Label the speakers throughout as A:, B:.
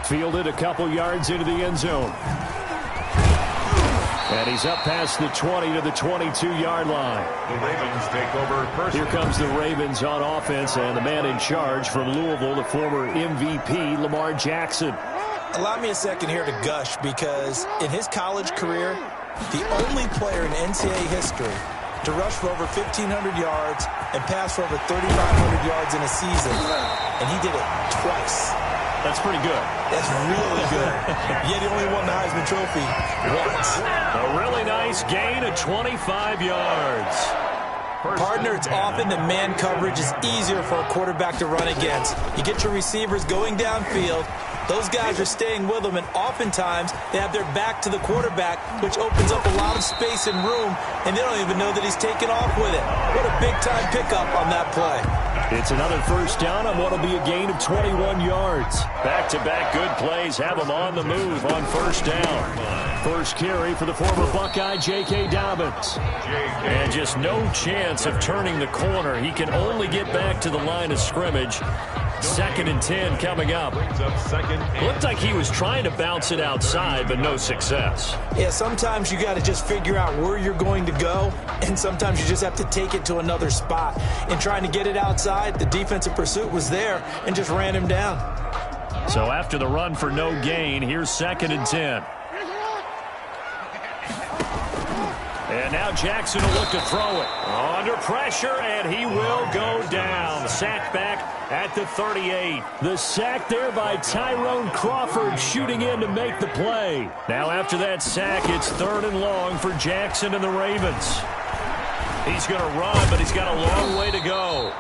A: Fielded a couple yards into the end zone. And he's up past the 20 to the 22-yard line.
B: The Ravens take over first.
A: Here comes the Ravens on offense, and the man in charge from Louisville, the former MVP, Lamar Jackson.
C: Allow me a second here to gush, because in his college career, the only player in NCAA history to rush for over 1,500 yards and pass for over 3,500 yards in a season, and he did it twice.
A: That's pretty good.
C: That's really good. Yet he only won the Heisman Trophy once.
A: A really nice gain of 25 yards.
C: Partner, it's often the man coverage is easier for a quarterback to run against. You get your receivers going downfield. Those guys are staying with them, and oftentimes they have their back to the quarterback, which opens up a lot of space and room, and they don't even know that he's taken off with it. What a big-time pickup on that play.
A: It's another first down on what will be a gain of 21 yards. Back-to-back good plays have him on the move on first down. First carry for the former Buckeye, J.K. Dobbins. And just no chance of turning the corner. He can only get back to the line of scrimmage. 2nd and 10 coming up. Looked like he was trying to bounce it outside, but no success.
C: Yeah, sometimes you got to just figure out where you're going to go, and sometimes you just have to take it to another spot. In trying to get it outside, the defensive pursuit was there and just ran him down.
A: So after the run for no gain, here's 2nd and 10. And now Jackson will look to throw it. Under pressure, and he will go down. Sacked back at the 38. The sack there by Tyrone Crawford, shooting in to make the play. Now after that sack, it's 3rd and long for Jackson and the Ravens. He's going to run, but he's got a long way to go.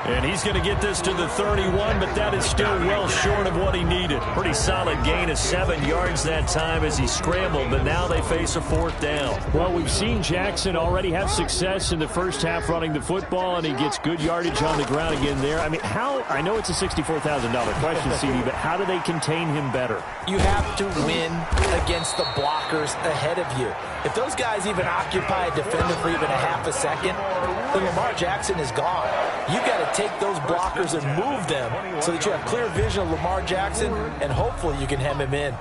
A: And he's going to get this to the 31, but that is still well short of what he needed. Pretty solid gain of 7 yards that time as he scrambled, but now they face a 4th down. Well, we've seen Jackson already have success in the first half running the football, and he gets good yardage on the ground again there. I mean, I know it's a $64,000 question, CD, but how do they contain him better?
C: You have to win against the blockers ahead of you. If those guys even occupy a defender for even a half a second, then Lamar Jackson is gone. You've got to take those blockers and move them so that you have clear vision of Lamar Jackson, and hopefully you can hem him in.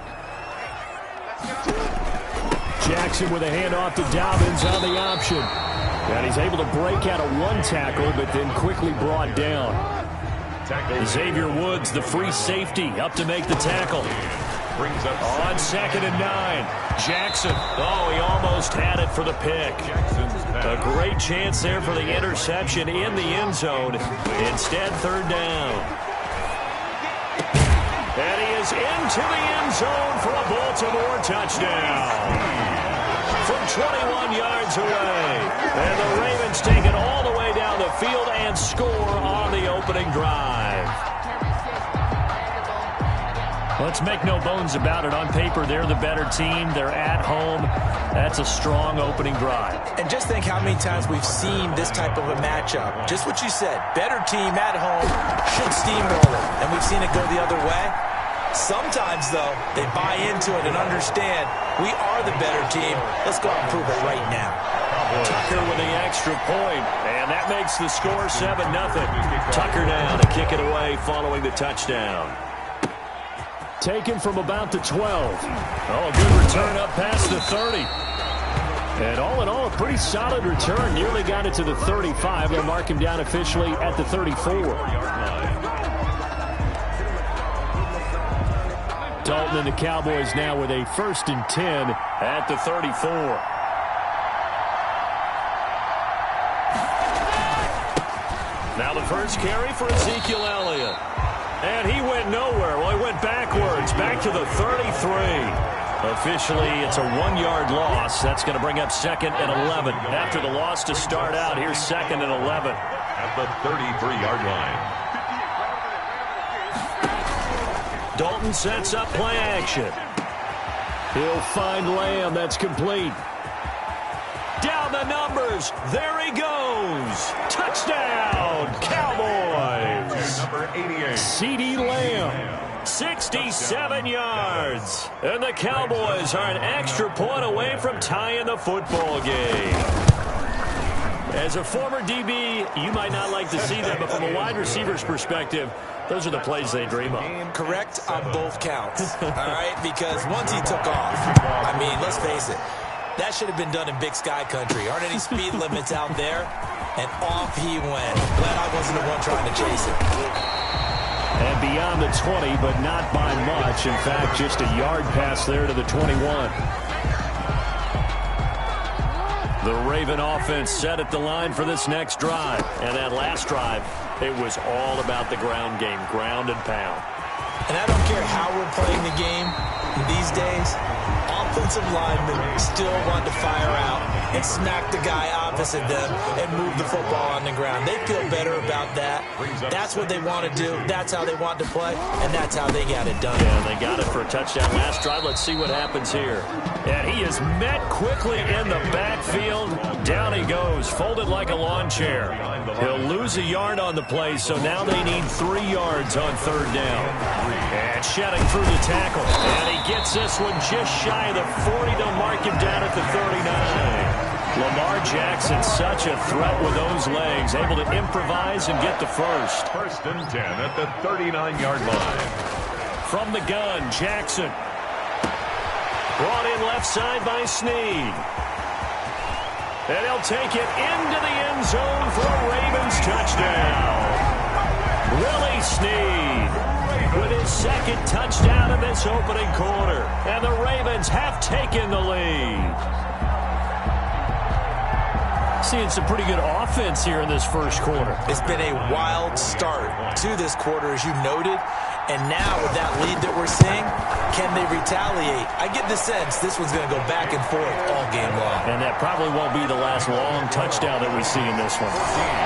A: Jackson with a handoff to Dobbins on the option. And he's able to break out of one tackle, but then quickly brought down. Xavier Woods, the free safety, up to make the tackle. On 2nd and 9. Jackson, he almost had it for the pick. A great chance there for the interception in the end zone. Instead, 3rd down. And he is into the end zone for a Baltimore touchdown. From 21 yards away. And the Ravens take it all the way down the field and score on the opening drive. Let's make no bones about it. On paper, they're the better team. They're at home. That's a strong opening drive.
C: And just think how many times we've seen this type of a matchup. Just what you said. Better team at home should steamroll it. And we've seen it go the other way. Sometimes, though, they buy into it and understand we are the better team. Let's go out and prove it right now.
A: Tucker with the extra point, and that makes the score 7-0. Tucker down to kick it away following the touchdown. Taken from about the 12. Oh, good return up past the 30. And all in all, a pretty solid return. Nearly got it to the 35. They'll mark him down officially at the 34. Dalton and the Cowboys now with a 1st and 10 at the 34. Now the first carry for Ezekiel Elliott. And he went nowhere. Well, he went backwards, back to the 33. Officially, it's a 1-yard loss. That's going to bring up 2nd and 11. After the loss to start out, here's 2nd and 11.
B: At the 33-yard line.
A: Dalton sets up play action. He'll find Lamb. That's complete. Down the numbers. There he goes. Touchdown, Cowboys.
B: Number 88.
A: CeeDee Lamb, 67 yards. And the Cowboys are an extra point away from tying the football game. As a former DB, you might not like to see that, but from a wide receiver's perspective, those are the plays they dream of.
C: Correct on both counts, all right? Because once he took off, I mean, let's face it, that should have been done in Big Sky country. Aren't any speed limits out there? And off he went. Glad I wasn't the one trying to chase it.
A: And beyond the 20, but not by much. In fact, just a yard pass there to the 21. The Raven offense set at the line for this next drive. And that last drive, it was all about the ground game, ground and pound.
C: And I don't care how we're playing the game these days, offensive linemen still want to fire out and smack the guy opposite them and move the football on the ground. They feel better about that. That's what they want to do. That's how they want to play, and that's how they got it done.
A: Yeah, they got it for a touchdown last drive. Let's see what happens here. And he is met quickly in the backfield. Down he goes, folded like a lawn chair. He'll lose a yard on the play, so now they need 3 yards on third down. And shedding through the tackle. And he gets this one just shy of the 40 to mark him down at the 39. Lamar Jackson, such a threat with those legs, able to improvise and get the first.
B: First and 10 at the 39-yard line.
A: From the gun, Jackson. Brought in left side by Snead. And he'll take it into the end zone for a Ravens touchdown. Willie Snead with his second touchdown in this opening quarter. And the Ravens have taken the lead. Seeing some pretty good offense here in this first quarter.
C: It's been a wild start to this quarter, as you noted. And now with that lead that we're seeing, can they retaliate? I get the sense this one's going to go back and forth all game long.
A: And that probably won't be the last long touchdown that we see in this one.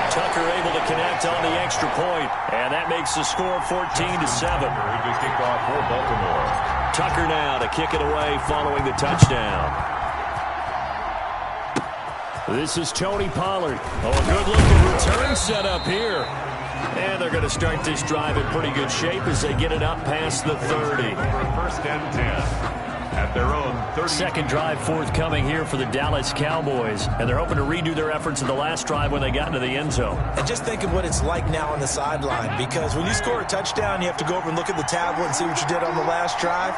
A: Tucker able to connect on the extra point, and that makes the score 14-7.
B: To kick off for Baltimore.
A: Tucker now to kick it away following the touchdown. This is Tony Pollard. Oh, a good-looking return set up here. And they're going to start this drive in pretty good shape as they get it up past the 30.
B: First and 10 at their own 30.
A: Second drive forthcoming here for the Dallas Cowboys. And they're hoping to redo their efforts in the last drive when they got into the end zone.
C: And just think of what it's like now on the sideline. Because when you score a touchdown, you have to go over and look at the tablet and see what you did on the last drive.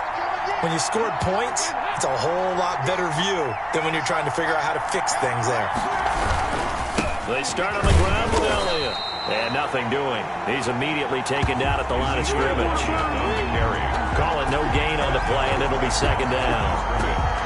C: When you scored points, it's a whole lot better view than when you're trying to figure out how to fix things there.
A: They start on the ground with Elliott. And nothing doing. He's immediately taken down at the line of scrimmage. Call it no gain on the play, and it'll be second down.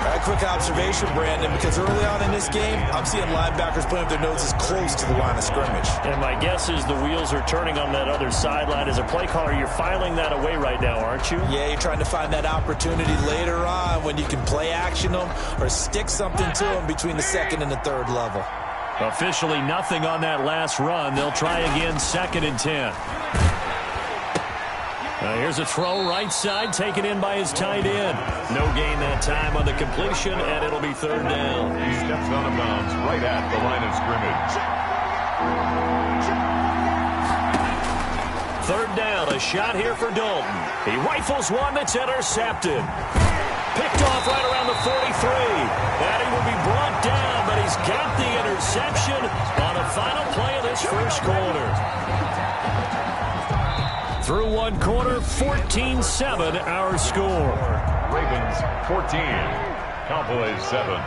C: A quick observation, Brandon, because early on in this game, I'm seeing linebackers putting their noses close to the line of scrimmage.
A: And my guess is the wheels are turning on that other sideline. As a play caller, you're filing that away right now, aren't you?
C: Yeah, you're trying to find that opportunity later on when you can play action them or stick something to them between the second and the third level.
A: Officially nothing on that last run. They'll try again, second and 10. Here's a throw right side, taken in by his tight end. No gain that time on the completion, and it'll be third down.
B: He steps out of bounds right at the line of scrimmage.
A: Third down, a shot here for Dalton. He rifles one that's intercepted. Picked off right around the 43. And he will be brought down, but he's got the interception on the final play of this first quarter. Through one quarter, 14-7 our score.
B: Ravens 14, Cowboys 7.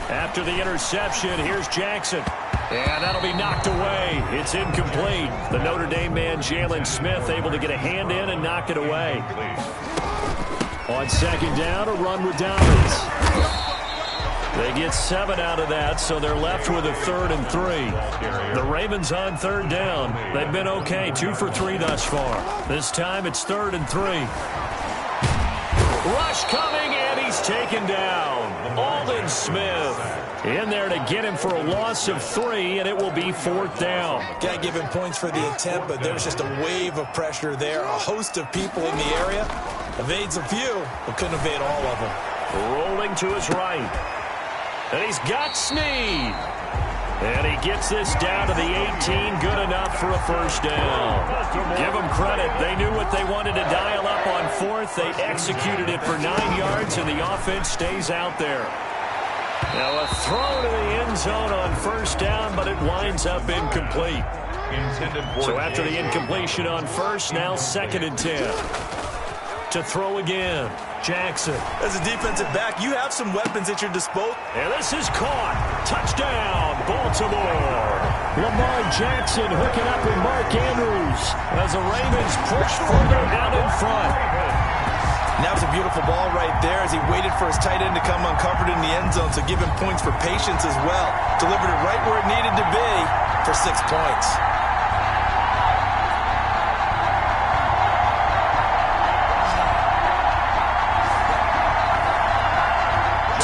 A: After the interception, here's Jackson. And that'll be knocked away. It's incomplete. The Notre Dame man, Jalen Smith, able to get a hand in and knock it away. On second down, a run with Dobbins. They get 7 out of that, so they're left with a 3rd and 3. The Ravens on third down. They've been okay, 2 for 3 thus far. This time it's 3rd and 3. Rush coming, and he's taken down. Aldon Smith in there to get him for a loss of 3, and it will be 4th down.
C: Got to give him points for the attempt, but there's just a wave of pressure there. A host of people in the area. Evades a few, but couldn't evade all of them.
A: Rolling to his right. And he's got Snead. And he gets this down to the 18. Good enough for a first down. Give them credit. They knew what they wanted to dial up on 4th. They executed it for 9 yards, and the offense stays out there. Now a throw to the end zone on first down, but it winds up incomplete. So after the incompletion on first, now 2nd and 10. To throw again, Jackson.
C: As a defensive back, you have some weapons at your disposal.
A: And this is caught. Touchdown, Baltimore. Lamar Jackson hooking up with Mark Andrews as the Ravens push further out in front.
C: And that was a beautiful ball right there as he waited for his tight end to come uncovered in the end zone, so give him points for patience as well. Delivered it right where it needed to be for 6 points.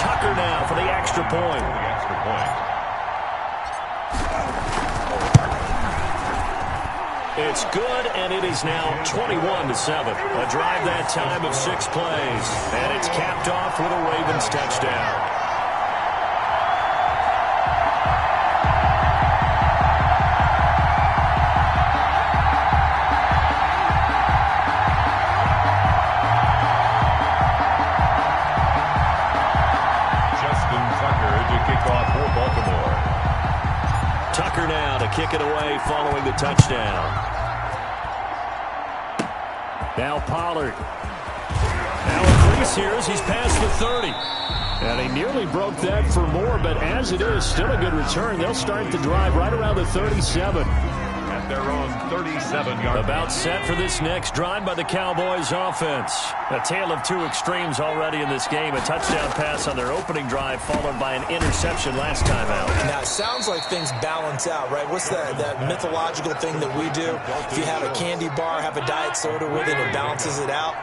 A: Tucker now for the extra point. It's good, and it is now 21-7. A drive that time of 6 plays. And it's capped off with a Ravens touchdown.
B: Justin Tucker to kick off for Baltimore.
A: Tucker now to kick it away following the touchdown. Now Pollard. Now a crease here as he's past the 30. And he nearly broke that for more, but as it is, still a good return. They'll start the drive right around the 37.
B: At their own 37-yard.
A: About set for this next drive by the Cowboys offense. A tale of two extremes already in this game. A touchdown pass on their opening drive followed by an interception last time out.
C: Now, it sounds like things balance out, right? What's that mythological thing that we do? If you have a candy bar, have a diet soda with it, it balances it out.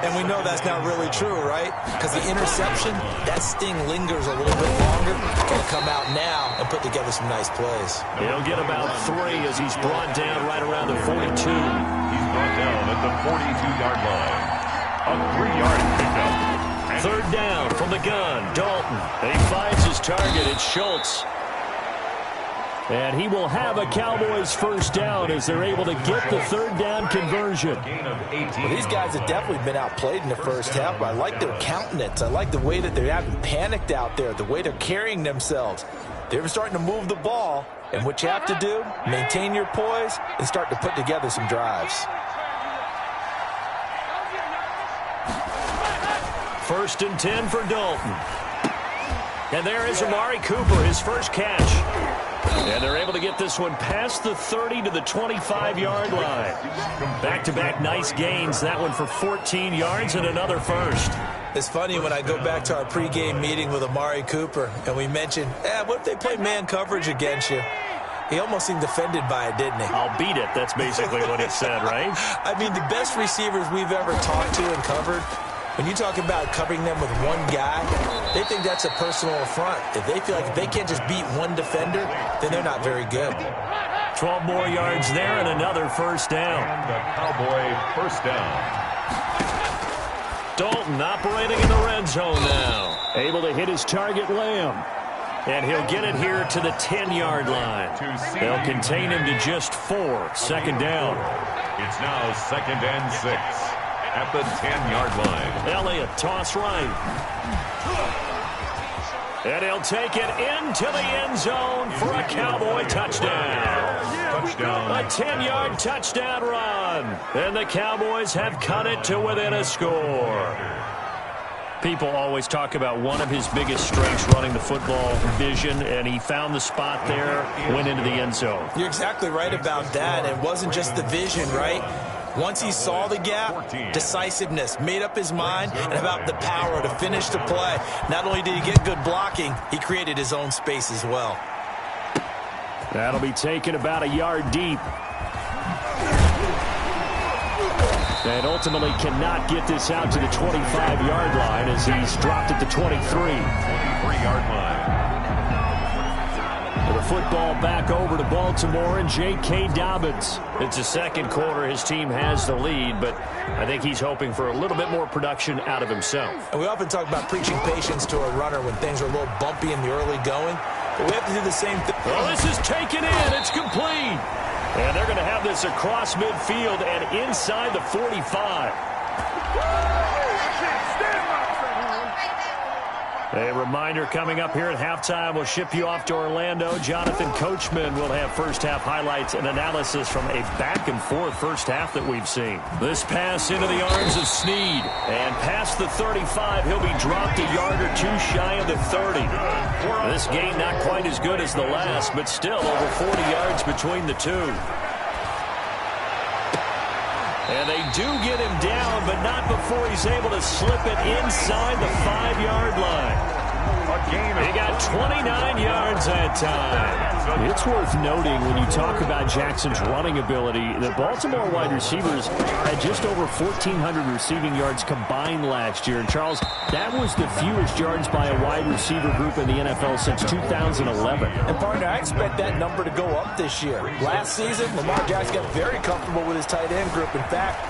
C: And we know that's not really true, right? Because the interception, that sting lingers a little bit longer. Can come out now and put together some nice plays.
A: He'll get about 3 as he's brought down right around the 42.
B: He's brought down at the 42-yard line. A 3-yard pickup.
A: 3rd down from the gun. Dalton. He finds his target. It's Schultz. And he will have a Cowboys first down as they're able to get the 3rd down conversion.
C: Well, these guys have definitely been outplayed in the first half, but I like their countenance. I like the way that they haven't panicked out there, the way they're carrying themselves. They're starting to move the ball, and what you have to do, maintain your poise and start to put together some drives.
A: 1st and 10 for Dalton. And there is Amari Cooper, his first catch. And they're able to get this one past the 30 to the 25-yard line. Back-to-back nice gains. That one for 14 yards and another first.
C: It's funny when I go back to our pregame meeting with Amari Cooper, and we mentioned, what if they play man coverage against you? He almost seemed offended by it, didn't he?
A: I'll beat it. That's basically what he said, right?
C: I mean, the best receivers we've ever talked to and covered, when you talk about covering them with one guy, they think that's a personal affront. If they feel like if they can't just beat one defender, then they're not very good.
A: 12 more yards there and another first down.
B: And the Cowboy first down.
A: Dalton operating in the red zone now. Able to hit his target, Lamb. And he'll get it here to the 10-yard line. They'll contain him to just 4. 2nd down.
B: It's now 2nd and 6 at the 10-yard line.
A: Elliott, toss right. And he'll take it into the end zone for a Cowboy touchdown. A 10-yard touchdown run. And the Cowboys have cut it to within a score. People always talk about one of his biggest strengths running the football, vision, and he found the spot there, went into the end zone.
C: You're exactly right about that. It wasn't just the vision, right? Once he saw the gap, decisiveness, made up his mind, and about the power to finish the play. Not only did he get good blocking, he created his own space as well.
A: That'll be taken about a yard deep. And ultimately cannot get this out to the 25-yard line as he's dropped at the 23.
B: 23-yard line.
A: The football back over to Baltimore and J.K. Dobbins. It's the second quarter. His team has the lead, but I think he's hoping for a little bit more production out of himself.
C: And we often talk about preaching patience to a runner when things are a little bumpy in the early going. But we have to do the same thing.
A: Well, this is taken in. It's complete. And they're going to have this across midfield and inside the 45. A reminder coming up here at halftime, we'll ship you off to Orlando. Jonathan Coachman will have first-half highlights and analysis from a back-and-forth first half that we've seen. This pass into the arms of Snead. And past the 35, he'll be dropped a yard or two shy of the 30. This gain not quite as good as the last, but still over 40 yards between the two. And they do get him down, but not before he's able to slip it inside the 5-yard line. He got 29 yards that time.
D: It's worth noting when you talk about Jackson's running ability, the Baltimore wide receivers had just over 1,400 receiving yards combined last year. And, Charles, that was the fewest yards by a wide receiver group in the NFL since 2011.
C: And, partner, I expect that number to go up this year. Last season, Lamar Jackson got very comfortable with his tight end group. In fact,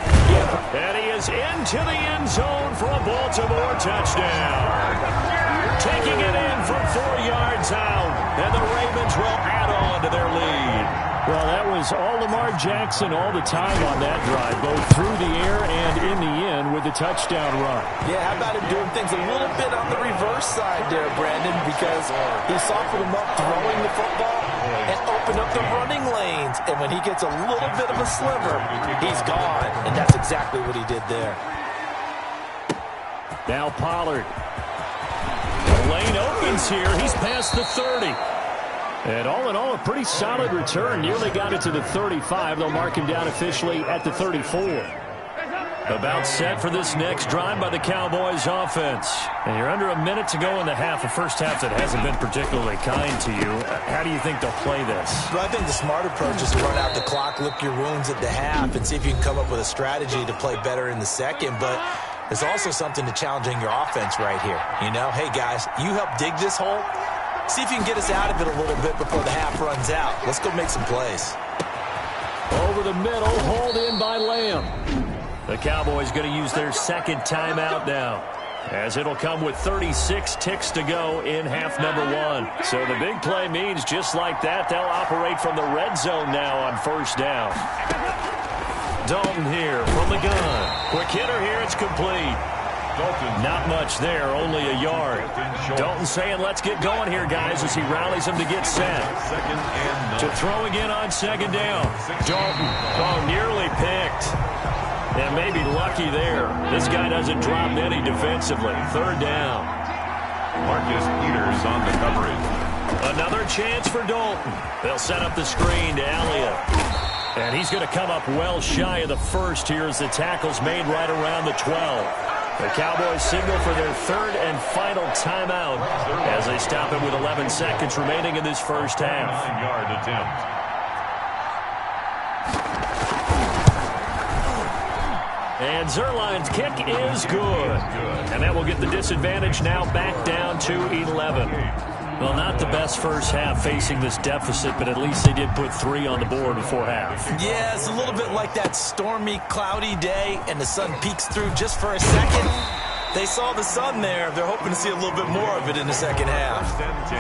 A: and he is into the end zone for a Baltimore touchdown. Taking it in from 4 yards out, and the Ravens will add on to their lead.
D: Well, that was all Lamar Jackson all the time on that drive, both through the air and in the end with the touchdown run.
C: Yeah, how about him doing things a little bit on the reverse side there, Brandon, because he softened him up throwing the football and opened up the running lanes. And when he gets a little bit of a sliver, he's gone. And that's exactly what he did there.
D: Now Pollard.
A: The lane opens here. He's past the 30.
D: And all in all, a pretty solid return. Nearly got it to the 35. They'll mark him down officially at the 34.
A: About set for this next drive by the Cowboys offense. And you're under a minute to go in the half, a first half that hasn't been particularly kind to you. How do you think they'll play this?
C: Well, I think the smart approach is to run out the clock, lick your wounds at the half, and see if you can come up with a strategy to play better in the second. But there's also something to challenging your offense right here. You know, hey, guys, you help dig this hole. See if you can get us out of it a little bit before the half runs out. Let's go make some plays.
D: Over the middle, hauled in by Lamb.
A: The Cowboys going to use their second timeout now, as it'll come with 36 ticks to go in half number one. So the big play means just like that, they'll operate from the red zone now on first down. Dalton here from the gun. Quick hitter here, it's complete. Not much there, only a yard. Dalton saying, let's get going here, guys, as he rallies them to get set. To throw again on second down. Dalton, nearly picked. And maybe lucky there. This guy doesn't drop many defensively. Third down.
B: Marcus Peters on the coverage.
A: Another chance for Dalton. They'll set up the screen to Elliott. And he's going to come up well shy of the first here as the tackle's made right around the 12. The Cowboys signal for their third and final timeout as they stop it with 11 seconds remaining in this first half.
B: 9-yard attempt.
A: And Zerline's kick is good. And that will get the disadvantage now back down to 11. Well, not the best first half facing this deficit, but at least they did put 3 on the board before half.
C: Yeah, it's a little bit like that stormy, cloudy day, and the sun peeks through just for a second. They saw the sun there. They're hoping to see a little bit more of it in the second half.
B: First and 10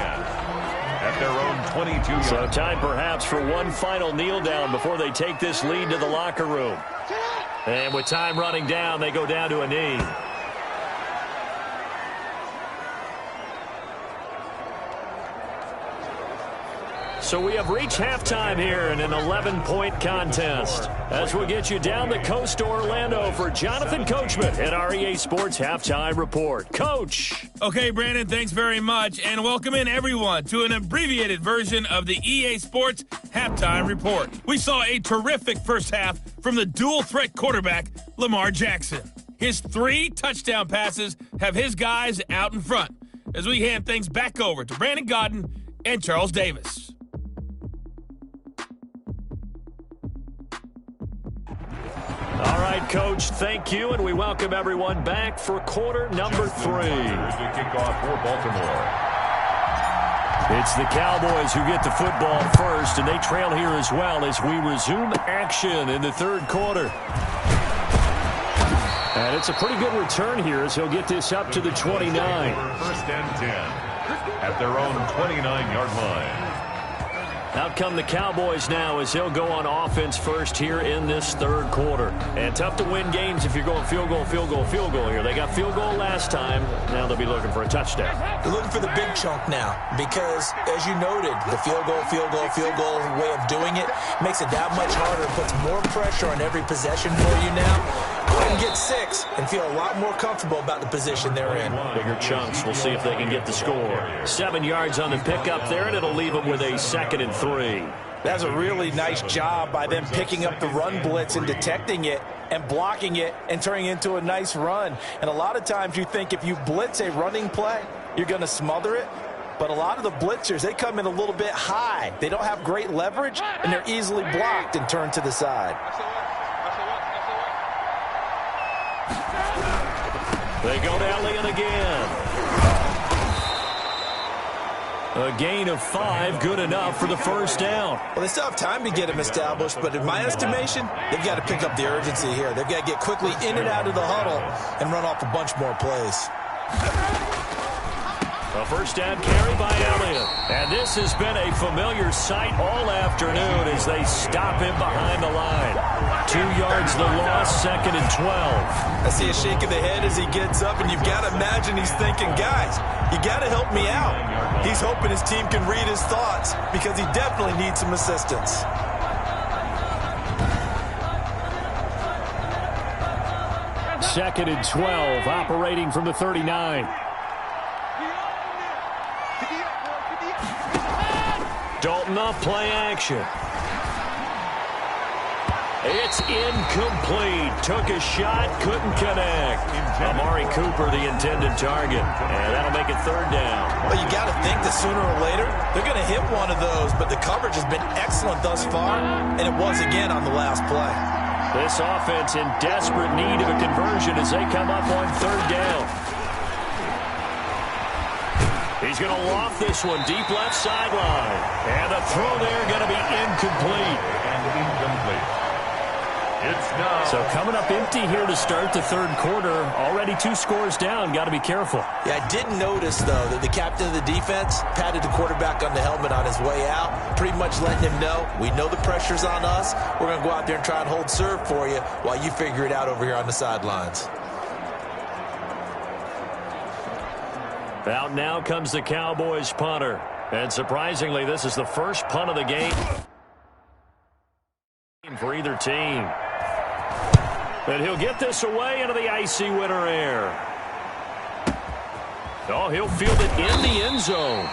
B: at their own 22-yard.
A: So time perhaps for one final kneel down before they take this lead to the locker room. And with time running down, they go down to a knee. So we have reached halftime here in an 11-point contest. As we'll get you down the coast to Orlando for Jonathan Coachman at our EA Sports Halftime Report. Coach.
E: Okay, Brandon, thanks very much. And welcome in, everyone, to an abbreviated version of the EA Sports Halftime Report. We saw a terrific first half from the dual-threat quarterback, Lamar Jackson. His 3 touchdown passes have his guys out in front as we hand things back over to Brandon Godden and Charles Davis.
A: All right, Coach, thank you, and we welcome everyone back for quarter number 3.
B: To kick off for Baltimore.
A: It's the Cowboys who get the football first, and they trail here as well as we resume action in the third quarter. And it's a pretty good return here as he'll get this up to the 29.
B: First and 10 at their own 29-yard line.
A: Out come the Cowboys now as he'll go on offense first here in this third quarter. And tough to win games if you're going field goal, field goal, field goal here. They got field goal last time. Now they'll be looking for a touchdown.
C: They're looking for the big chunk now because, as you noted, the field goal way of doing it makes it that much harder. It puts more pressure on every possession for you now. Go ahead and get 6 and feel a lot more comfortable about the position they're in.
A: Bigger chunks. We'll see if they can get the score. 7 yards on the pickup there, and it'll leave them with a 2nd and 3.
C: That's a really nice job by them picking up the run blitz and detecting it and blocking it and turning it into a nice run. And a lot of times you think if you blitz a running play, you're going to smother it. But a lot of the blitzers, they come in a little bit high. They don't have great leverage, and they're easily blocked and turned to the side.
A: They go to Elliott again. A gain of 5, good enough for the first down.
C: Well, they still have time to get him established, but in my estimation, they've got to pick up the urgency here. They've got to get quickly in and out of the huddle and run off a bunch more plays.
A: A first down carry by Elliott. And this has been a familiar sight all afternoon as they stop him behind the line. 2 yards the loss, 2nd and 12.
C: I see a shake of the head as he gets up, and you've got to imagine he's thinking, guys, you got to help me out. He's hoping his team can read his thoughts because he definitely needs some assistance.
A: Second and 12, operating from the 39. Dalton off play action. It's incomplete. Took a shot, couldn't connect. Amari Cooper, the intended target. And that'll make it 3rd down.
C: Well, you got to think that sooner or later, they're going to hit one of those, but the coverage has been excellent thus far, and it was again on the last play.
A: This offense in desperate need of a conversion as they come up on 3rd down. He's going to loft this one deep left sideline. And the throw there going to be incomplete. So coming up empty here to start the 3rd quarter. Already 2 scores down. Got to be careful.
C: Yeah, I did notice, though, that the captain of the defense patted the quarterback on the helmet on his way out, pretty much letting him know, we know the pressure's on us. We're going to go out there and try and hold serve for you while you figure it out over here on the sidelines.
A: Out now comes the Cowboys punter. And surprisingly, this is the first punt of the game for either team. And he'll get this away into the icy winter air. Oh, he'll field it in the end zone.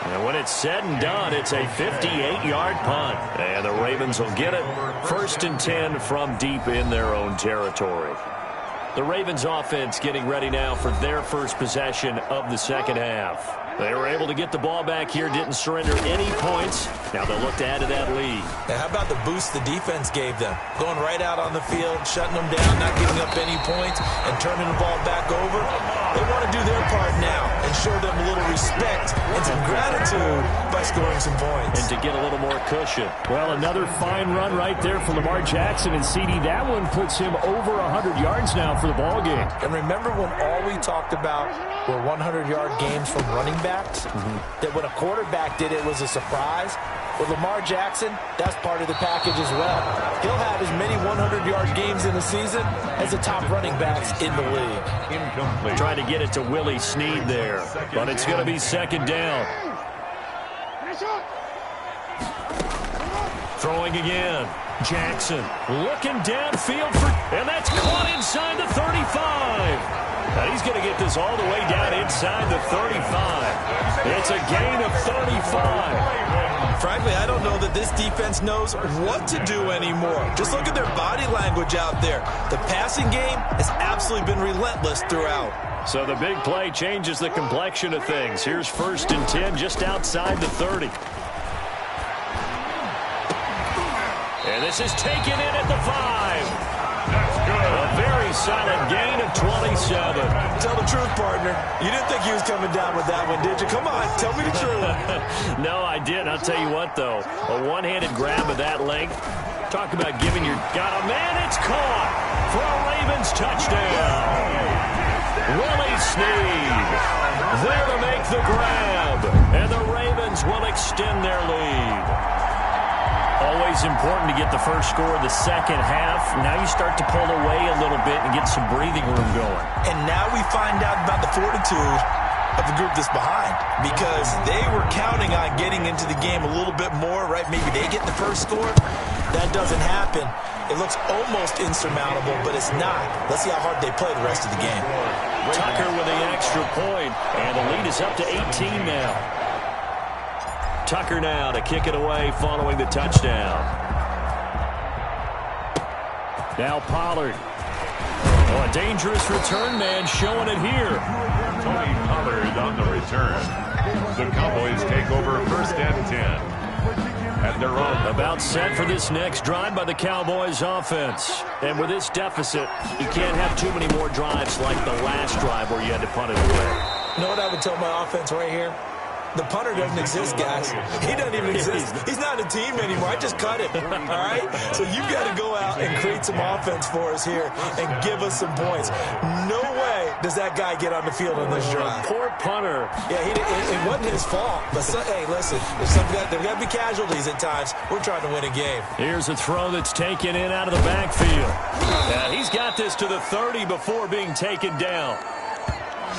A: And when it's said and done, it's a 58-yard punt. And the Ravens will get it. 1st and 10 from deep in their own territory. The Ravens offense getting ready now for their first possession of the 2nd half. They were able to get the ball back here, didn't surrender any points. Now they'll look to add to that lead.
C: Now, how about the boost the defense gave them? Going right out on the field, shutting them down, not giving up any points, and turning the ball back over. They want to do their part now and show them a little respect and some gratitude by scoring some points.
A: And to get a little more cushion.
D: Well, another fine run right there from Lamar Jackson and CD. That one puts him over 100 yards now for the ball game.
C: And remember when all we talked about were 100-yard games from running backs? That when a quarterback did it was a surprise? With Lamar Jackson, that's part of the package as well. He'll have as many 100-yard games in a season as the top running backs in the league.
B: Incomplete.
A: Trying to get it to Willie Snead there. But it's going to be 2nd down. Throwing again. Jackson looking downfield for, and that's caught inside the 35. And he's going to get this all the way down inside the 35. It's a gain of 35.
C: Frankly, I don't know that this defense knows what to do anymore. Just look at their body language out there. The passing game has absolutely been relentless throughout.
A: So the big play changes the complexion of things. Here's 1st and 10 just outside the 30. And this is taken in at the 5.
B: That's good.
A: A very solid gain of 27.
C: Tell the truth, partner. You didn't think he was coming down with that one, did you? Come on, tell me the truth.
A: No, I didn't. I'll tell you what, though. A one-handed grab of that length. Talk about giving your... Got a man, it's caught for a Ravens touchdown. Willie Snead there to make the grab. And the Ravens Ravens will extend their lead. Always important to get the first score of the second half. Now you start to pull away a little bit and get some breathing room going.
C: And now we find out about the fortitude of the group that's behind, because they were counting on getting into the game a little bit more, right? Maybe they get the first score. That doesn't happen. It looks almost insurmountable, but it's not. Let's see how hard they play the rest of the game.
A: Tucker with the extra point, and the lead is up to 18 now. Tucker now to kick it away following the touchdown. Now Pollard. Oh, a dangerous return man showing it here.
B: Tony Pollard on the return. The Cowboys take over first and 10. At their own.
A: About set for this next drive by the Cowboys offense. And with this deficit, you can't have too many more drives like the last drive where you had to punt it away.
C: You know what I would tell my offense right here? The punter doesn't exist, guys. He doesn't even exist. He's not a team anymore. I just cut him, all right? So you've got to go out and create some offense for us here and give us some points. No way does that guy get on the field on this drive.
A: Poor punter.
C: Yeah, it wasn't his fault. But, hey, listen, there's got to be casualties at times. We're trying to win a game.
A: Here's a throw that's taken in out of the backfield. He's got this to the 30 before being taken down.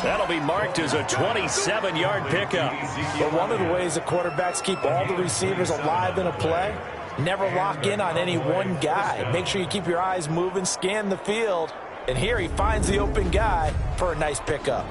A: That'll be marked as a 27-yard pickup.
C: But one of the ways the quarterbacks keep all the receivers alive in a play, never lock in on any one guy. Make sure you keep your eyes moving, scan the field. And here he finds the open guy for a nice pickup.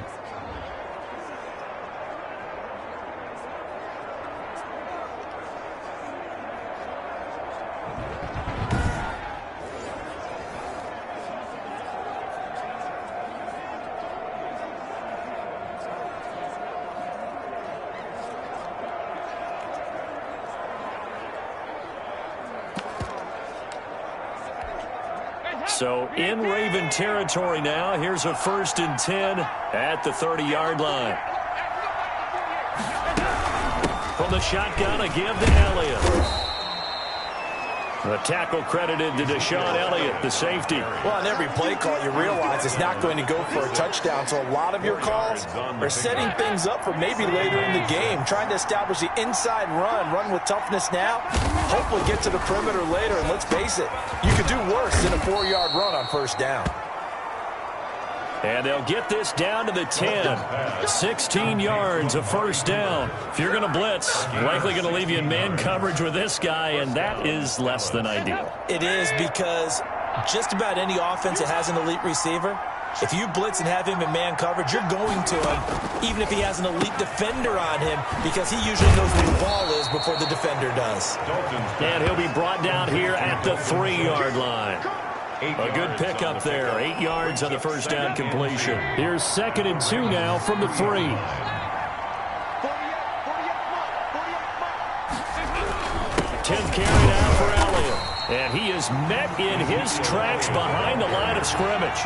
A: So in Raven territory now. Here's a 1st and 10 at the 30-yard line. From the shotgun, a give to Elliott. A tackle credited to Deshaun Elliott, the safety.
C: Well, on every play call, you realize it's not going to go for a touchdown. So a lot of your calls are setting things up for maybe later in the game, trying to establish the inside run with toughness now, hopefully get to the perimeter later. And let's face it, you could do worse than a 4-yard run on first down.
A: And they'll get this down to the 10. 16 yards, a first down. If you're going to blitz, likely going to leave you in man coverage with this guy, and that is less than ideal.
C: It is, because just about any offense that has an elite receiver, if you blitz and have him in man coverage, you're going to him, even if he has an elite defender on him, because he usually knows where the ball is before the defender does.
A: And he'll be brought down here at the 3-yard line. A good pickup there. 8 yards on the first down completion.
D: Here's 2nd and 2 now from the 3.
A: 10th carry now for Elliott. And he is met in his tracks behind the line of scrimmage.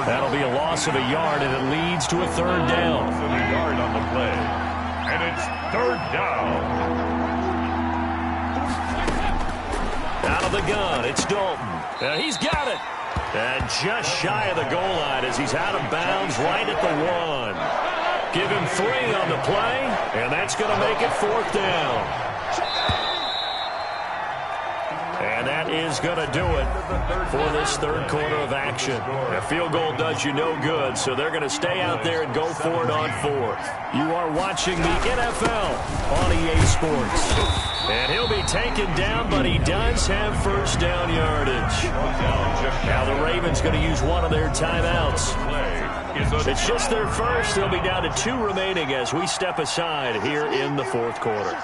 A: That'll be a loss of a yard, and it leads to a 3rd down.
B: A yard on the play. And it's 3rd down.
A: Out of the gun, it's Dalton. He's got it. And just shy of the goal line as he's out of bounds right at the 1. Give him 3 on the play, and that's going to make it 4th down. And that is going to do it for this 3rd quarter of action. A field goal does you no good, so they're going to stay out there and go for it on 4th. You are watching the NFL on EA Sports. And he'll be taken down, but he does have first down yardage. Now the Ravens going to use one of their timeouts. It's just their first. They'll be down to 2 remaining as we step aside here in the 4th quarter.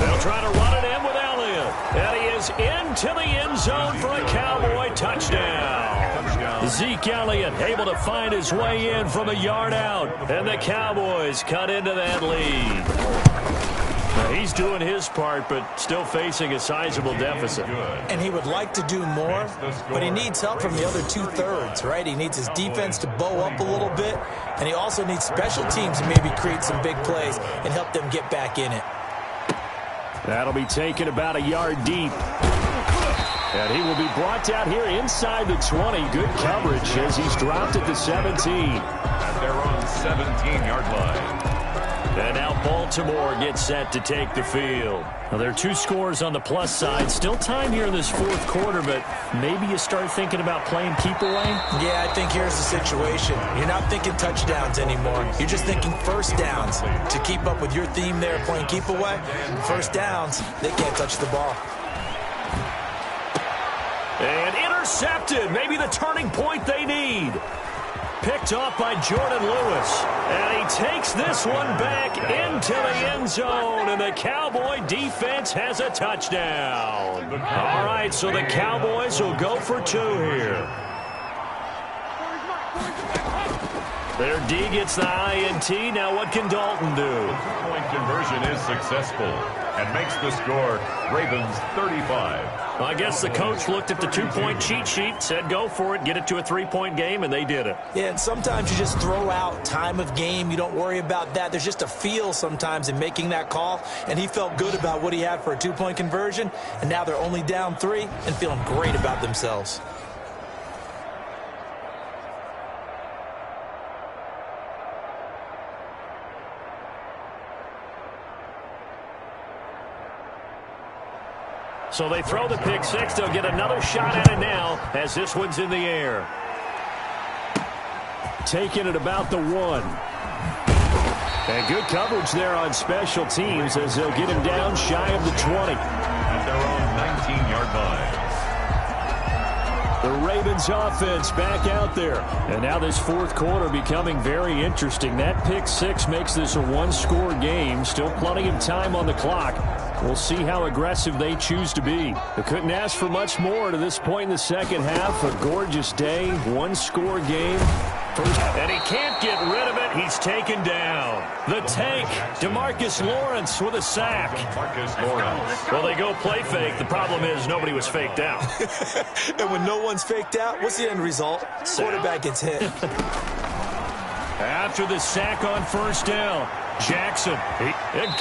A: They'll try to run it in with Elliott. And he is into the end zone for a Cowboy touchdown. Zeke Elliott able to find his way in from a yard out. And the Cowboys cut into that lead. Now, he's doing his part, but still facing a sizable deficit.
C: And he would like to do more, but he needs help from the other 2/3, right? He needs his defense to bow up a little bit, and he also needs special teams to maybe create some big plays and help them get back in it.
D: That'll be taken about a yard deep. And he will be brought down here inside the 20. Good coverage as he's dropped at the 17.
B: At their own 17-yard line.
A: And now Baltimore gets set to take the field.
D: Well, there are 2 scores on the plus side. Still time here in this 4th quarter, but maybe you start thinking about playing keep away?
C: Yeah, I think here's the situation. You're not thinking touchdowns anymore. You're just thinking first downs. To keep up with your theme there, playing keep away, first downs, they can't touch the ball.
A: And intercepted. Maybe the turning point they need. Picked off by Jordan Lewis. And he takes this one back into the end zone. And the Cowboy defense has a touchdown. All right, so the Cowboys will go for 2 here. Their D gets the INT. Now what can Dalton do?
B: Point conversion is successful and makes the score Ravens 35.
A: Well, I guess the coach looked at the 2-point cheat sheet, said go for it, get it to a 3-point game, and they did it.
C: Yeah, and sometimes you just throw out time of game. You don't worry about that. There's just a feel sometimes in making that call, and he felt good about what he had for a 2-point conversion, and now they're only down 3 and feeling great about themselves.
A: So they throw the pick 6. They'll get another shot at it now as this one's in the air.
D: Taking it about the 1. And good coverage there on special teams as they'll get him down shy of the 20.
B: At their own 19-yard line.
D: The Ravens offense back out there. And now this 4th quarter becoming very interesting. That pick 6 makes this a 1-score game. Still plenty of time on the clock. We'll see how aggressive they choose to be. They couldn't ask for much more to this point in the second half. A gorgeous day, 1-score game.
A: And he can't get rid of it. He's taken down. The tank, DeMarcus Lawrence with a sack.
B: DeMarcus Lawrence.
A: Well, they go play fake. The problem is nobody was faked out.
C: And when no one's faked out, what's the end result? Quarterback gets hit.
A: After the sack on first down, Jackson, he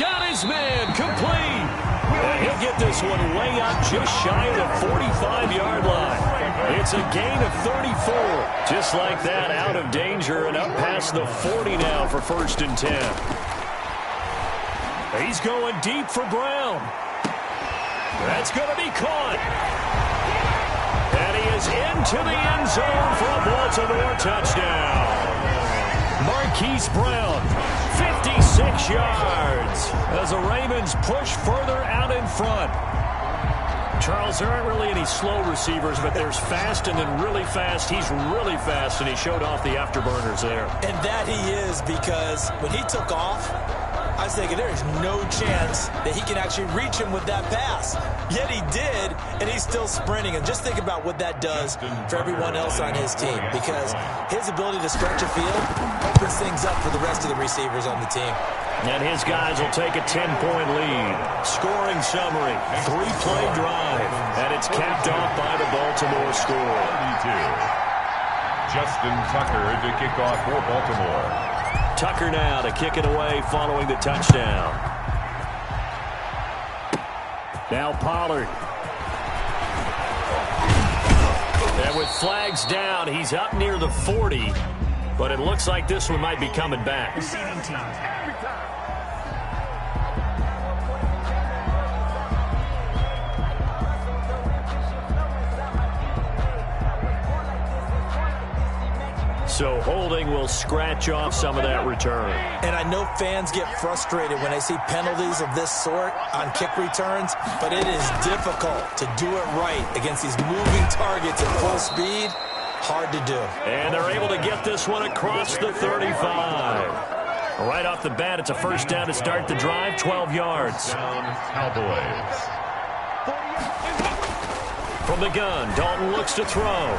A: got his man complete. And he'll get this one way up just shy of the 45-yard line. It's a gain of 34. Just like that, out of danger and up past the 40 now for 1st and 10. He's going deep for Brown. That's going to be caught. And he is into the end zone for a Baltimore touchdown. Marquise Brown, 56 yards as the Ravens push further out in front. Charles, there aren't really any slow receivers, but there's fast and then really fast. He's really fast, and he showed off the afterburners there.
C: And that he is, because when he took off, I was thinking there is no chance that he can actually reach him with that pass. Yet he did, and he's still sprinting. And just think about what that does for everyone else on his team, because his ability to stretch a field opens things up for the rest of the receivers on the team.
A: And his guys will take a 10-point lead. Scoring summary, 3-play drive, and it's capped off by the Baltimore score.
B: 32. Justin Tucker to kick off for Baltimore.
A: Tucker now to kick it away following the touchdown.
D: Now Pollard.
A: And with flags down, he's up near the 40. But it looks like this one might be coming back.
F: Receiving team.
A: So holding will scratch off some of that return.
C: And I know fans get frustrated when they see penalties of this sort on kick returns, but it is difficult to do it right against these moving targets at full speed. Hard to do.
A: And they're able to get this one across the 35. Right off the bat, it's a first down to start the drive, 12 yards.
B: Cowboys.
A: From the gun, Dalton looks to throw.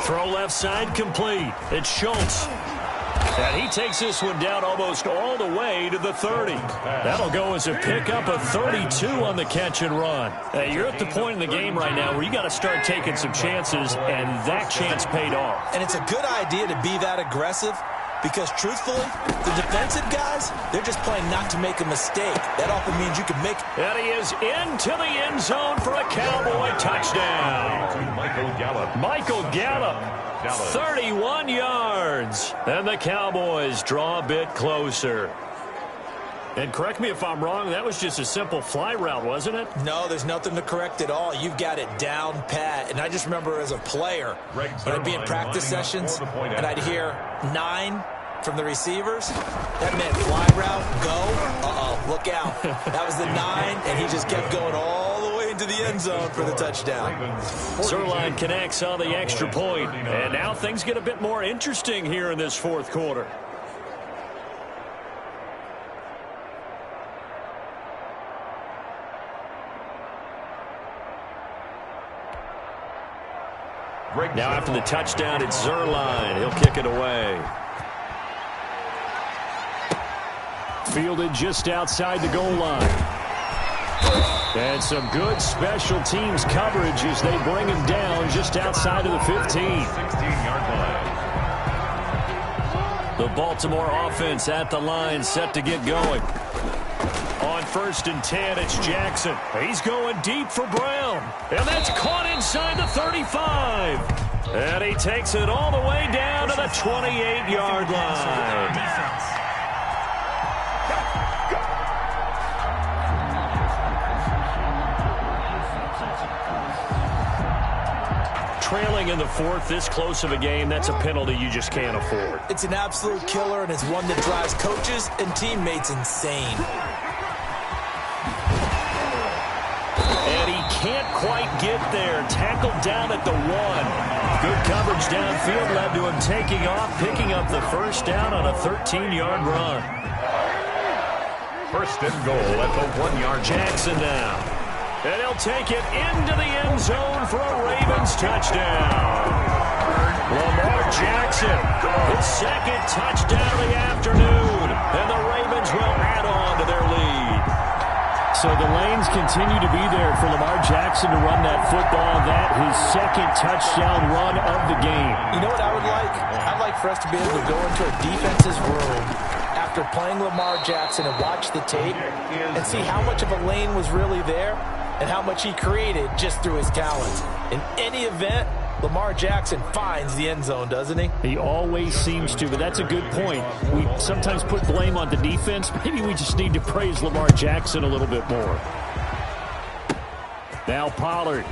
A: Throw left side complete. It's Schultz. And he takes this one down almost all the way to the 30. That'll go as a pickup of 32 on the catch and run. Hey, you're at the point in the game right now where you got to start taking some chances, and that chance paid off.
C: And it's a good idea to be that aggressive, Because truthfully, the defensive guys, they're just playing not to make a mistake. That often means you can make.
A: And he is into the end zone for a Cowboy touchdown.
B: Michael Gallup.
A: Michael Gallup, 31 yards. And the Cowboys draw a bit closer. And correct me if I'm wrong, that was just a simple fly route, wasn't it?
C: No, there's nothing to correct at all. You've got it down pat. And I just remember as a player, when I'd be in practice sessions, and I'd hear 9 from the receivers. That meant fly route, go. Uh-oh, look out. That was the 9, and he just kept going all the way into the end zone for the touchdown.
A: Zerline connects on the extra point. And now things get a bit more interesting here in this fourth quarter. Now after the touchdown, it's Zerline. He'll kick it away. Fielded just outside the goal line. And some good special teams coverage as they bring him down just outside of the 15.
B: 16-yard line.
A: The Baltimore offense at the line, set to get going. On 1st and 10, it's Jackson. He's going deep for Brown. And that's caught inside the 35. And he takes it all the way down to the 28-yard line. Trailing in the 4th, this close of a game, that's a penalty you just can't afford.
C: It's an absolute killer, and it's one that drives coaches and teammates insane.
A: And he can't quite get there. Tackled down at the 1. Good coverage downfield led to him taking off, picking up the first down on a 13-yard run.
B: 1st and goal at the 1-yard.
A: Jackson now. And he'll take it into the end zone for a Ravens touchdown. Lamar Jackson, his 2nd touchdown of the afternoon. And the Ravens will add on to their lead. So the lanes continue to be there for Lamar Jackson to run that football. That his 2nd touchdown run of the game.
C: You know what I would like? I'd like for us to be able to go into a defense's room after playing Lamar Jackson and watch the tape and see how much of a lane was really there and how much he created just through his talent. In any event, Lamar Jackson finds the end zone, doesn't he?
D: He always seems to, but that's a good point. We sometimes put blame on the defense. Maybe we just need to praise Lamar Jackson a little bit more. Now Pollard.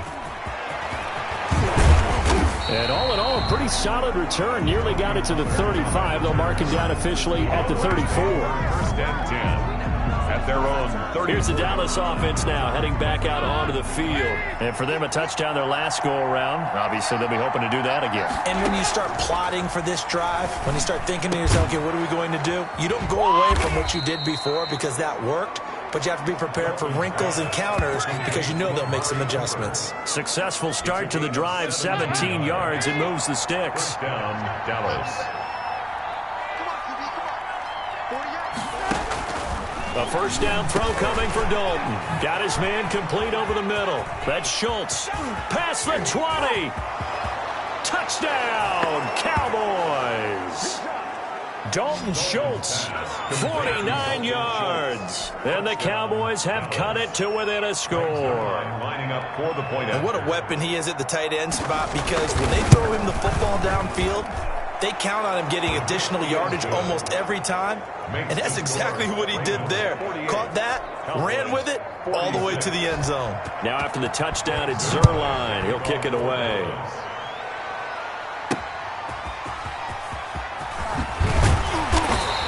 D: And all in all, a pretty solid return. Nearly got it to the 35. They'll mark him down officially at the 34.
B: 1st and 10. At their own 30.
A: Here's the Dallas offense now heading back out onto the field. And for them, a touchdown their last go-around. Obviously, they'll be hoping to do that again.
C: And when you start plotting for this drive, when you start thinking to yourself, okay, what are we going to do? You don't go away from what you did before because that worked, but you have to be prepared for wrinkles and counters because you know they'll make some adjustments.
A: Successful start to the drive, 17 yards, and moves the sticks.
B: Down, Dallas.
A: A 1st down throw coming for Dalton. Got his man complete over the middle. That's Schultz. Past the 20. Touchdown, Cowboys. Dalton Schultz, 49 yards. And the Cowboys have cut it to within a score.
B: Lining up for the point.
C: And what a weapon he is at the tight end spot, because when they throw him the football downfield, they count on him getting additional yardage almost every time. And that's exactly what he did there. Caught that, ran with it, all the way to the end zone.
A: Now after the touchdown, it's Zerline. He'll kick it away.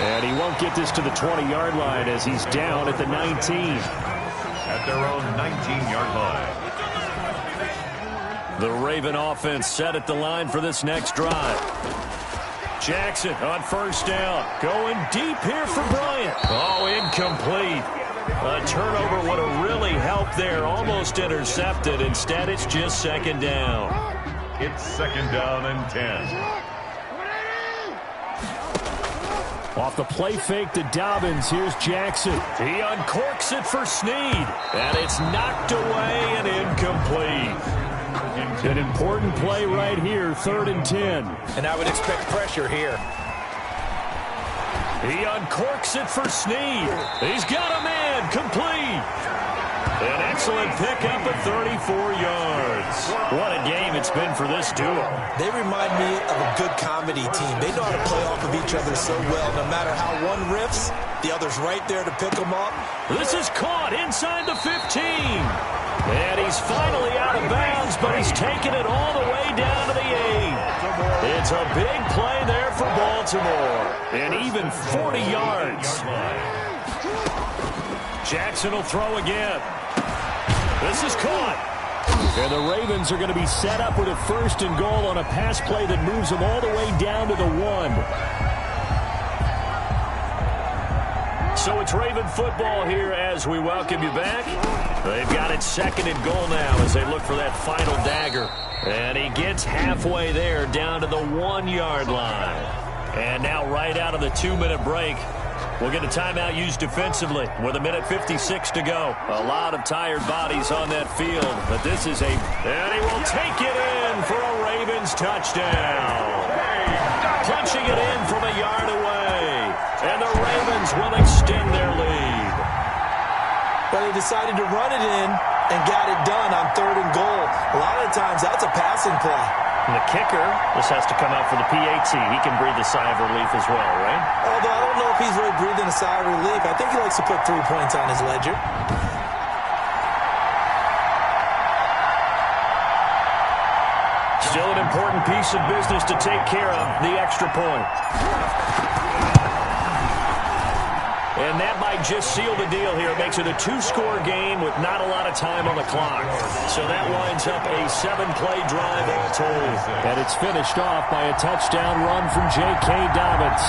A: And he won't get this to the 20-yard line as he's down at the 19.
B: At their own 19-yard line.
A: The Raven offense set at the line for this next drive. Jackson on 1st down. Going deep here for Bryant. Oh, incomplete. A turnover would have really helped there. Almost intercepted. Instead, it's just 2nd down.
B: It's 2nd down and 10.
D: Off the play fake to Dobbins. Here's Jackson.
A: He uncorks it for Snead. And it's knocked away and incomplete.
D: An important play right here, 3rd and 10.
C: And I would expect pressure here.
A: He uncorks it for Snead. He's got a man, complete. An excellent pickup at 34 yards. What a game it's been for this duo.
C: They remind me of a good comedy team. They know how to play off of each other so well. No matter how one riffs, the other's right there to pick them up.
A: This is caught inside the 15. And he's finally out of bounds, but he's taken it all the way down to the 8. It's a big play there for Baltimore. And even 40 yards. Jackson will throw again. This is caught. And the Ravens are going to be set up with a 1st and goal on a pass play that moves them all the way down to the 1. So it's Raven football here as we welcome you back. They've got it 2nd and goal now as they look for that final dagger. And he gets halfway there down to the 1-yard line. And now right out of the 2-minute break, we'll get a timeout used defensively with 1:56 to go. A lot of tired bodies on that field, but this is and he will take it in for a Ravens touchdown. Punching it in from a yard away, and the Ravens will extend their lead.
C: But they decided to run it in and got it done on 3rd and goal. A lot of the times that's a passing play.
A: And the kicker, this has to come out for the PAT. He can breathe a sigh of relief as well, right?
C: Although I don't know if he's really breathing a sigh of relief. I think he likes to put 3 points on his ledger.
A: Still an important piece of business to take care of, the extra point. And that might just seal the deal here. It makes it a 2-score game with not a lot of time on the clock. So that winds up a 7-play drive all told.
D: And it's finished off by a touchdown run from J.K. Dobbins.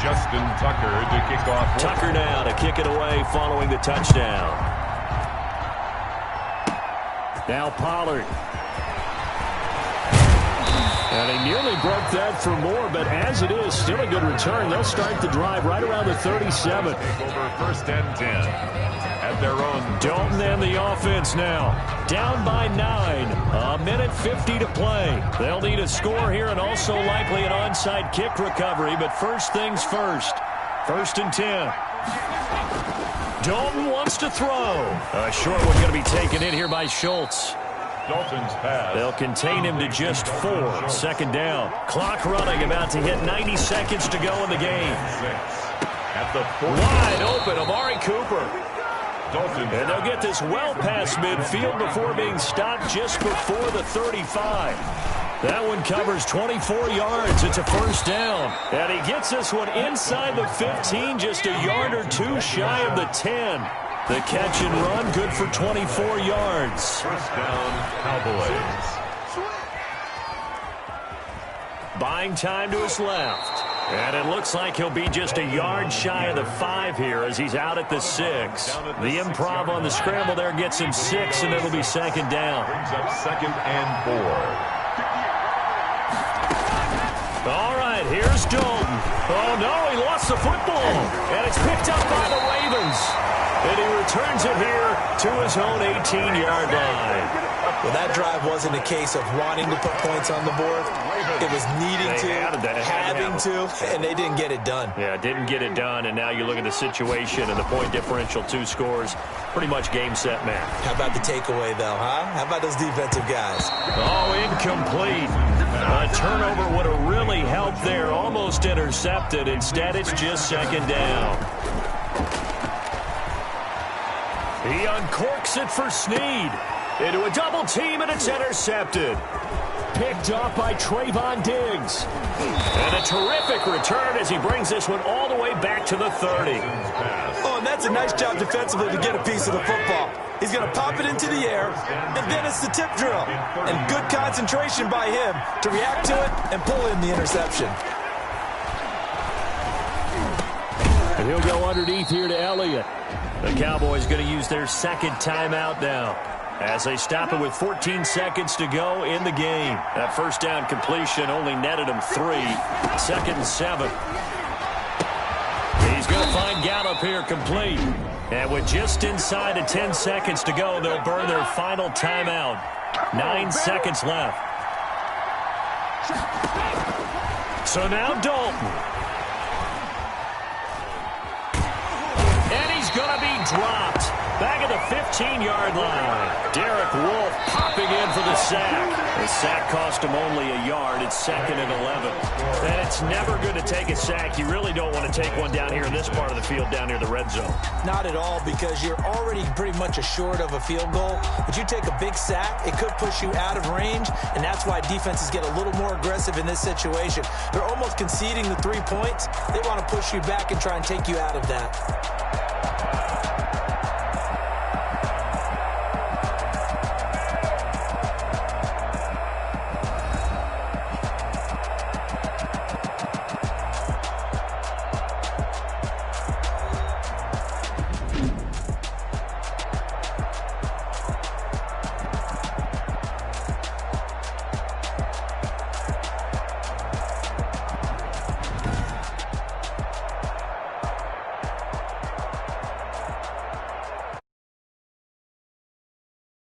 B: Justin Tucker to kick off.
A: Tucker now to kick it away following the touchdown.
D: Now Pollard. And he nearly broke that for more, but as it is, still a good return. They'll start the drive right around the 37.
B: Take over 1st and 10 at their own.
A: Dalton and the offense now. Down by 9. 1:50 to play. They'll need a score here and also likely an onside kick recovery, but first things first. 1st and 10. Dalton wants to throw. A short one going to be taken in here by Schultz.
B: Dalton's pass.
A: They'll contain him to just 4. 2nd down. Clock running, about to hit 90 seconds to go in the game.
B: 6 at the 40.
A: Wide open, Amari Cooper.
B: Dalton.
A: And they'll get this well past midfield before being stopped just before the 35. That one covers 24 yards. It's a 1st down. And he gets this one inside the 15, just a yard or 2 shy of the 10. The catch and run, good for 24 yards.
B: 1st down, Cowboys.
A: Buying time to his left. And it looks like he'll be just a yard shy of the 5 here as he's out at the 6. The improv on the scramble there gets him 6, and it'll be 2nd down.
B: Brings up 2nd and 4.
A: All right, here's Dalton. Oh, no, he lost the football. And it's picked up by the Ravens. And he returns it here to his own 18-yard line.
C: Well, that drive wasn't a case of wanting to put points on the board. It was needing having to, and they didn't get it done.
A: Yeah, didn't get it done, and now you look at the situation and the point differential, 2 scores, pretty much game, set, match.
C: How about the takeaway, though, huh? How about those defensive guys?
A: Oh, incomplete. A turnover would have really helped there, almost intercepted. Instead, it's just 2nd down. He uncorks it for Snead. Into a double team, and it's intercepted. Picked off by Trayvon Diggs. And a terrific return as he brings this one all the way back to the 30.
C: Oh, and that's a nice job defensively to get a piece of the football. He's going to pop it into the air, and then it's the tip drill. And good concentration by him to react to it and pull in the interception.
D: And he'll go underneath here to Elliott.
A: The Cowboys going to use their 2nd timeout now as they stop it with 14 seconds to go in the game. That 1st down completion only netted him 3. 2nd and 7. He's He's going to find Gallup here complete. And with just inside of 10 seconds to go, they'll burn their final timeout. 9 seconds left. So now Dalton. And he's going to be dropped. Back at the 15-yard line. Derek Wolfe popping in for the sack. The sack cost him only a yard. It's 2nd and 11. And it's never good to take a sack. You really don't want to take one down here in this part of the field, down near the red zone.
C: Not at all, because you're already pretty much assured of a field goal. But you take a big sack, it could push you out of range, and that's why defenses get a little more aggressive in this situation. They're almost conceding the 3 points. They want to push you back and try and take you out of that.